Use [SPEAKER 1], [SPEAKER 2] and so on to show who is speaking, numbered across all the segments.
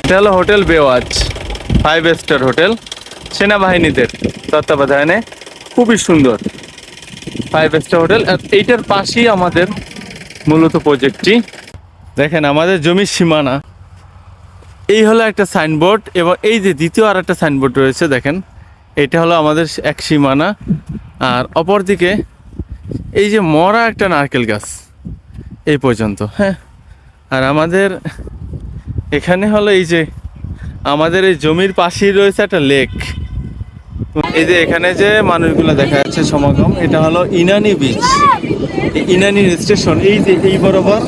[SPEAKER 1] এটা হলো hotel বেওয়াজ, 5 star hotel, সেনাবাহিনীদের তত্ত্বাবধানে, খুবই সুন্দর 5 স্টার হোটেল। আর এইটার পাশেই আমাদের মূলত প্রজেক্টটি। দেখেন আমাদের জমির সীমানা, এই হলো একটা সাইনবোর্ড, এবং এই যে দ্বিতীয় আর একটা সাইনবোর্ড রয়েছে দেখেন, এটা হলো আমাদের এক সীমানা। আর অপরদিকে এই যে মরা একটা নারকেল গাছ এই পর্যন্ত, হ্যাঁ। আর আমাদের এখানে হলো এই যে আমাদের এই জমির পাশেই রয়েছে একটা লেক। এই যে এখানে যে মানুষগুলো দেখা যাচ্ছে সমাগম, এটা হলো ইনানি বিচ, ইনানি স্টেশন। এই যে এই বরাবর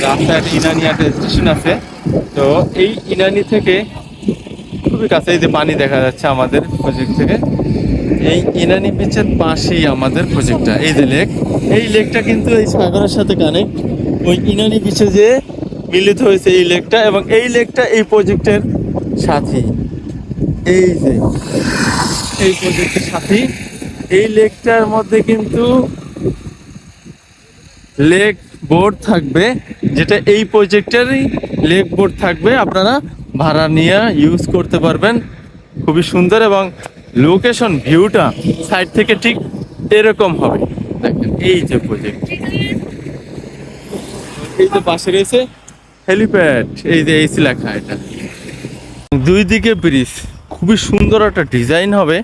[SPEAKER 1] রাস্তায় ইনানি একটা স্টেশন আছে। তো এই ইনানি থেকে খুবই কাছে এই যে পানি দেখা যাচ্ছে আমাদের প্রজেক্ট থেকে। এই ইনানি বিচের পাশেই আমাদের প্রজেক্টটা, এই যে লেক, এই লেকটা কিন্তু এই সাগরের সাথে কানেক্ট। ওই ইনানি বিচে যে মিলিত হয়েছে এই লেকটা, এবং এই লেকটা এই প্রজেক্টের সাথী। এই যে এই প্রজেক্টের সাথী, এই লেকটার মধ্যে কিন্তু লেক বোর্ড থাকবে, যেটা এই প্রজেক্টেরই লেক বোর্ড থাকবে, আপনারা ভাড়া নিয়ে ইউজ করতে পারবেন। খুবই সুন্দর, এবং লোকেশন ভিউটা সাইড থেকে ঠিক এরকম হবে। দেখেন এই যে প্রজেক্ট, এই যে পাশে রয়েছে হেলিপ্যাড, এই যে এইসি লেখা, এটা দুই দিকে ব্রিজ, খুবই সুন্দর একটা ডিজাইন হবে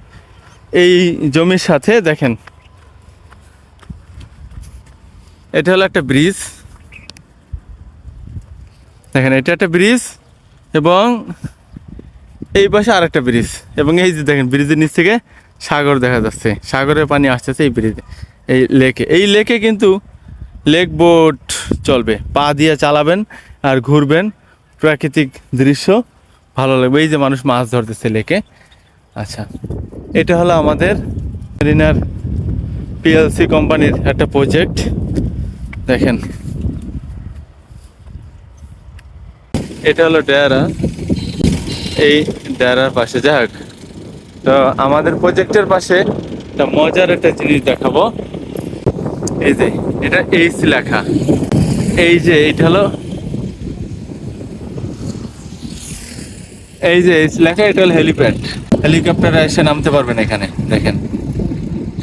[SPEAKER 1] এই জমির সাথে। দেখেন এটা হলো একটা ব্রিজ, দেখেন এটা একটা ব্রিজ, এবং এই পাশে আর একটা ব্রিজ, এবং এই যে দেখেন ব্রিজের নিচ থেকে সাগর দেখা যাচ্ছে, সাগরের পানি আসতেছে এই ব্রিজে, এই লেকে। এই লেকে কিন্তু লেক বোট চলবে, পা দিয়ে চালাবেন আর ঘুরবেন, প্রাকৃতিক দৃশ্য ভালো লাগবে। এই যে মানুষ মাছ ধরতেছে লেকে। আচ্ছা, এটা হলো আমাদের মেরিনার পিএলসি কোম্পানির একটা প্রজেক্ট। দেখেন এটা হলো ডেরা, এই ডেরার পাশে যাক। তো আমাদের প্রজেক্টের পাশে একটা মজার একটা জিনিস দেখাবো। এই যে এটা এইচ লেখা, এই যে এইটা হলো এই যে এইচ লেখা, এটা হলো হেলিপ্যাড। হেলিকপ্টারে এসে নামতে পারবেন এখানে, দেখেন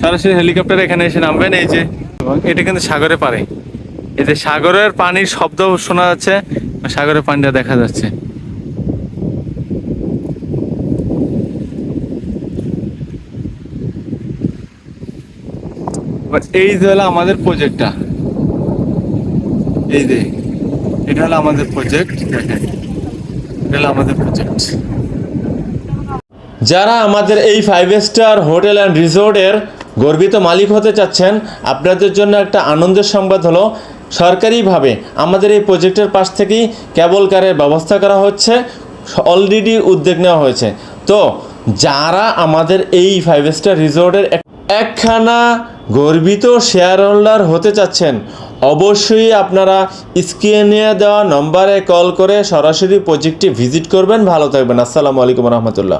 [SPEAKER 1] সরাসরি হেলিকপ্টারে এখানে এসে নামবেন। এই যে, এবং এটা কিন্তু সাগরে পারে, এই যে সাগরের পানির শব্দ শোনা যাচ্ছে, সাগরের পানিটা দেখা যাচ্ছে। এই যে হলো আমাদের প্রজেক্টটা, এই যে এটা হলো আমাদের প্রজেক্ট, দেখেন এটা হলো আমাদের প্রজেক্ট।
[SPEAKER 2] যারা আমাদের এই 5 স্টার হোটেল অ্যান্ড রিসোর্টের গর্বিত মালিক হতে চাচ্ছেন, আপনাদের জন্য একটা আনন্দের সংবাদ হলো, সরকারিভাবে আমাদের এই প্রজেক্টের পাশ থেকেই কেবল কারের ব্যবস্থা করা হচ্ছে, অলরেডি উদ্যোগ নেওয়া হয়েছে। তো যারা আমাদের এই 5 স্টার রিসোর্টের একখানা গর্বিত শেয়ার হোল্ডার হতে চাচ্ছেন, অবশ্যই আপনারা স্ক্রিনে দেওয়া নম্বরে কল করে সরাসরি প্রজেক্টটি ভিজিট করবেন। ভালো থাকবেন। আসসালামু আলাইকুম রহমতুল্লাহ।